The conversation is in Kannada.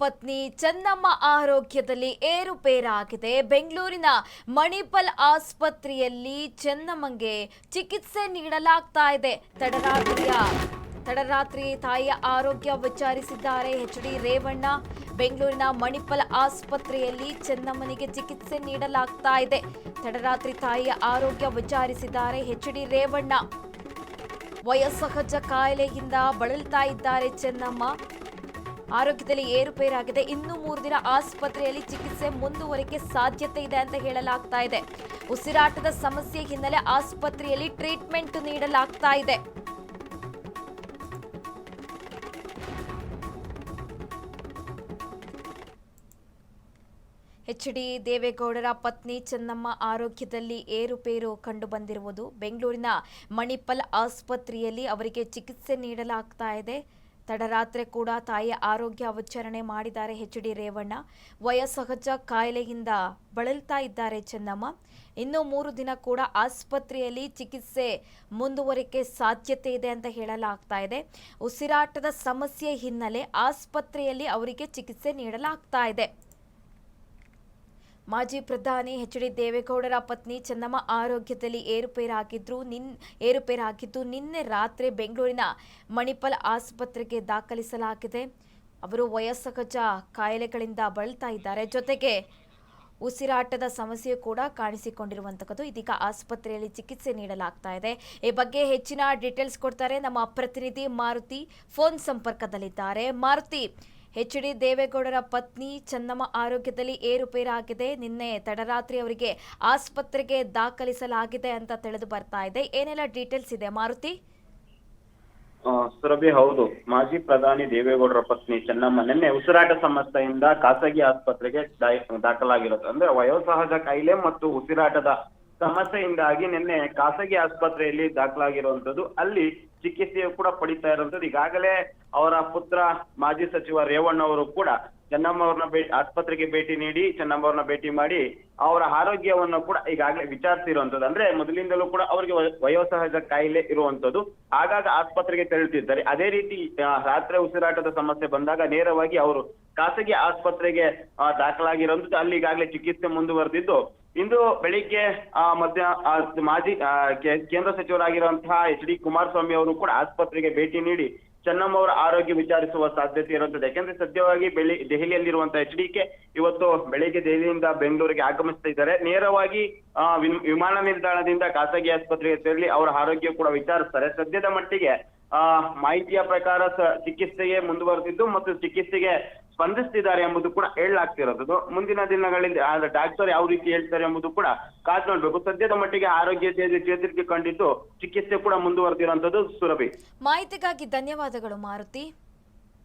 ಪತ್ನಿ ಚೆನ್ನಮ್ಮ ಆರೋಗ್ಯದಲ್ಲಿ ಏರುಪೇರಾಗಿದೆ. ಬೆಂಗಳೂರಿನ ಮಣಿಪಾಲ್ ಆಸ್ಪತ್ರೆಯಲ್ಲಿ ಚೆನ್ನಮ್ಮಂಗೆ ಚಿಕಿತ್ಸೆ ನೀಡಲಾಗ್ತಾ ಇದೆ. ತಡರಾತ್ರಿ ತಾಯಿಯ ಆರೋಗ್ಯ ವಿಚಾರಿಸಿದ್ದಾರೆ ಎಚ್.ಡಿ. ರೇವಣ್ಣ. ಬೆಂಗಳೂರಿನ ಮಣಿಪಾಲ್ ಆಸ್ಪತ್ರೆಯಲ್ಲಿ ಚೆನ್ನಮ್ಮನಿಗೆ ಚಿಕಿತ್ಸೆ ನೀಡಲಾಗ್ತಾ ಇದೆ. ತಡರಾತ್ರಿ ತಾಯಿಯ ಆರೋಗ್ಯ ವಿಚಾರಿಸಿದ್ದಾರೆ ಎಚ್.ಡಿ. ರೇವಣ್ಣ. ವಯೋಸಹಜ ಕಾಯಿಲೆಯಿಂದ ಬಳಲ್ತಾ ಇದ್ದಾರೆ ಚೆನ್ನಮ್ಮ. ಆರೋಗ್ಯದಲ್ಲಿ ಏರುಪೇರಾಗಿದೆ. ಇನ್ನು 3 ದಿನ ಆಸ್ಪತ್ರೆಯಲ್ಲಿ ಚಿಕಿತ್ಸೆ ಮುಂದುವರಿಕೆ ಸಾಧ್ಯತೆ ಇದೆ ಅಂತ ಹೇಳಲಾಗ್ತಾ ಇದೆ. ಉಸಿರಾಟದ ಸಮಸ್ಯೆ ಹಿನ್ನೆಲೆ ಆಸ್ಪತ್ರೆಯಲ್ಲಿ ಟ್ರೀಟ್ಮೆಂಟ್ ನೀಡಲಾಗ್ತಾ ಇದೆ. ಎಚ್.ಡಿ. ದೇವೇಗೌಡರ ಪತ್ನಿ ಚೆನ್ನಮ್ಮ ಆರೋಗ್ಯದಲ್ಲಿ ಏರುಪೇರು ಕಂಡುಬಂದಿರುವುದು. ಬೆಂಗಳೂರಿನ ಮಣಿಪಾಲ್ ಆಸ್ಪತ್ರೆಯಲ್ಲಿ ಅವರಿಗೆ ಚಿಕಿತ್ಸೆ ನೀಡಲಾಗ್ತಾ ಇದೆ. ತಡರಾತ್ರಿ ಕೂಡ ತಾಯಿಯ ಆರೋಗ್ಯ ವಿಚಾರಣೆ ಮಾಡಿದ್ದಾರೆ ಎಚ್.ಡಿ. ರೇವಣ್ಣ. ವಯೋಸಹಜ ಕಾಯಿಲೆಯಿಂದ ಬಳಲ್ತಾ ಇದ್ದಾರೆ ಚೆನ್ನಮ್ಮ. ಇನ್ನು 3 ದಿನ ಕೂಡ ಆಸ್ಪತ್ರೆಯಲ್ಲಿ ಚಿಕಿತ್ಸೆ ಮುಂದುವರಿಕೆ ಸಾಧ್ಯತೆ ಇದೆ ಅಂತ ಹೇಳಲಾಗ್ತಾ ಇದೆ. ಉಸಿರಾಟದ ಸಮಸ್ಯೆ ಹಿನ್ನೆಲೆ ಆಸ್ಪತ್ರೆಯಲ್ಲಿ ಅವರಿಗೆ ಚಿಕಿತ್ಸೆ ನೀಡಲಾಗ್ತಾ ಇದೆ. ಮಾಜಿ ಪ್ರಧಾನಿ ಎಚ್.ಡಿ. ದೇವೇಗೌಡರ ಪತ್ನಿ ಚೆನ್ನಮ್ಮ ಆರೋಗ್ಯದಲ್ಲಿ ಏರುಪೇರಾಗಿದ್ದು ನಿನ್ನೆ ರಾತ್ರಿ ಬೆಂಗಳೂರಿನ ಮಣಿಪಾಲ್ ಆಸ್ಪತ್ರೆಗೆ ದಾಖಲಿಸಲಾಗಿದೆ. ಅವರು ವಯೋಸಹಜ ಕಾಯಿಲೆಗಳಿಂದ ಬಳಲ್ತಾ ಇದ್ದಾರೆ. ಜೊತೆಗೆ ಉಸಿರಾಟದ ಸಮಸ್ಯೆ ಕೂಡ ಕಾಣಿಸಿಕೊಂಡಿರುವಂತದ್ದು. ಇದೀಗ ಆಸ್ಪತ್ರೆಯಲ್ಲಿ ಚಿಕಿತ್ಸೆ ನೀಡಲಾಗ್ತಾ ಇದೆ. ಈ ಬಗ್ಗೆ ಹೆಚ್ಚಿನ ಡೀಟೇಲ್ಸ್ ಕೊಡ್ತಾರೆ ನಮ್ಮ ಪ್ರತಿನಿಧಿ ಮಾರುತಿ. ಫೋನ್ ಸಂಪರ್ಕದಲ್ಲಿದ್ದಾರೆ. ಮಾರುತಿ, ಎಚ್.ಡಿ. ದೇವೇಗೌಡರ ಪತ್ನಿ ಚೆನ್ನಮ್ಮ ಆರೋಗ್ಯದಲ್ಲಿ ಏರುಪೇರಾಗಿದೆ. ನಿನ್ನೆ ತಡರಾತ್ರಿ ಅವರಿಗೆ ಆಸ್ಪತ್ರೆಗೆ ದಾಖಲಿಸಲಾಗಿದೆ ಅಂತ ತಿಳಿದು ಬರ್ತಾ ಇದೆ. ಏನೆಲ್ಲ ಡೀಟೇಲ್ಸ್ ಇದೆ ಮಾರುತಿ? ಸುರಭಿ, ಹೌದು. ಮಾಜಿ ಪ್ರಧಾನಿ ದೇವೇಗೌಡರ ಪತ್ನಿ ಚೆನ್ನಮ್ಮ ನಿನ್ನೆ ಉಸಿರಾಟ ಸಮಸ್ಯೆಯಿಂದ ಖಾಸಗಿ ಆಸ್ಪತ್ರೆಗೆ ದಾಖಲಾಗಿರುತ್ತೆ. ಅಂದ್ರೆ ವಯೋಸಹಜ ಕಾಯಿಲೆ ಮತ್ತು ಉಸಿರಾಟದ ಸಮಸ್ಯೆಯಿಂದಾಗಿ ನಿನ್ನೆ ಖಾಸಗಿ ಆಸ್ಪತ್ರೆಯಲ್ಲಿ ದಾಖಲಾಗಿರುವಂತದ್ದು. ಅಲ್ಲಿ ಚಿಕಿತ್ಸೆಯು ಕೂಡ ಪಡಿತಾ ಇರುವಂತದ್ದು. ಈಗಾಗಲೇ ಅವರ ಪುತ್ರ ಮಾಜಿ ಸಚಿವ ರೇವಣ್ಣ ಅವರು ಕೂಡ ಚೆನ್ನಮ್ಮ ಅವ್ರನ್ನ ಆಸ್ಪತ್ರೆಗೆ ಭೇಟಿ ನೀಡಿ ಚೆನ್ನಮ್ಮ ಅವ್ರನ್ನ ಭೇಟಿ ಮಾಡಿ ಅವರ ಆರೋಗ್ಯವನ್ನು ಕೂಡ ಈಗಾಗಲೇ ವಿಚಾರಿಸಿರುವಂತದ್ದು. ಅಂದ್ರೆ ಮೊದಲಿಂದಲೂ ಕೂಡ ಅವರಿಗೆ ವಯೋಸಹಜ ಕಾಯಿಲೆ ಇರುವಂತದ್ದು. ಆಗಾಗ ಆಸ್ಪತ್ರೆಗೆ ತೆರಳುತ್ತಿದ್ದಾರೆ. ಅದೇ ರೀತಿ ರಾತ್ರಿ ಉಸಿರಾಟದ ಸಮಸ್ಯೆ ಬಂದಾಗ ನೇರವಾಗಿ ಅವರು ಖಾಸಗಿ ಆಸ್ಪತ್ರೆಗೆ ದಾಖಲಾಗಿರುವಂತದ್ದು. ಅಲ್ಲಿ ಈಗಾಗಲೇ ಚಿಕಿತ್ಸೆ ಮುಂದುವರೆದಿದ್ದು, ಇಂದು ಬೆಳಿಗ್ಗೆ ಮಾಜಿ ಕೇಂದ್ರ ಸಚಿವರಾಗಿರುವಂತಹ ಎಚ್.ಡಿ. ಕುಮಾರಸ್ವಾಮಿ ಅವರು ಕೂಡ ಆಸ್ಪತ್ರೆಗೆ ಭೇಟಿ ನೀಡಿ ಚೆನ್ನಮ್ಮ ಅವರ ಆರೋಗ್ಯ ವಿಚಾರಿಸುವ ಸಾಧ್ಯತೆ ಇರುತ್ತದೆ. ಯಾಕಂದ್ರೆ ಸದ್ಯವಾಗಿ ದೆಹಲಿಯಲ್ಲಿರುವಂತಹ ಎಚ್.ಡಿ.ಕೆ ಇವತ್ತು ಬೆಳಿಗ್ಗೆ ದೆಹಲಿಯಿಂದ ಬೆಂಗಳೂರಿಗೆ ಆಗಮಿಸ್ತಾ ಇದ್ದಾರೆ. ನೇರವಾಗಿ ವಿಮಾನ ನಿಲ್ದಾಣದಿಂದ ಖಾಸಗಿ ಆಸ್ಪತ್ರೆಗೆ ತೆರಳಿ ಅವರ ಆರೋಗ್ಯ ಕೂಡ ವಿಚಾರಿಸ್ತಾರೆ. ಸದ್ಯದ ಮಟ್ಟಿಗೆ ಮಾಹಿತಿಯ ಪ್ರಕಾರ ಚಿಕಿತ್ಸೆಗೆ ಮುಂದುವರೆದಿದ್ದು ಮತ್ತು ಚಿಕಿತ್ಸೆಗೆ ಸ್ಪಂದಿಸ್ತಿದ್ದಾರೆ ಎಂಬುದು ಕೂಡ ಹೇಳಲಾಗ್ತಿರೋದು. ಮುಂದಿನ ದಿನಗಳಲ್ಲಿ ಡಾಕ್ಟರ್ ಯಾವ ರೀತಿ ಹೇಳ್ತಾರೆ ಎಂಬುದು ಕೂಡ ಕಾದ್ ನೋಡ್ಬೇಕು. ಸದ್ಯದ ಮಟ್ಟಿಗೆ ಆರೋಗ್ಯ ಚೇತರಿಕೆ ಕಂಡಿದ್ದು ಚಿಕಿತ್ಸೆ ಕೂಡ ಮುಂದುವರೆದಿರುವಂತದ್ದು. ಸುರಭಿ, ಮಾಹಿತಿಗಾಗಿ ಧನ್ಯವಾದಗಳು ಮಾರುತಿ.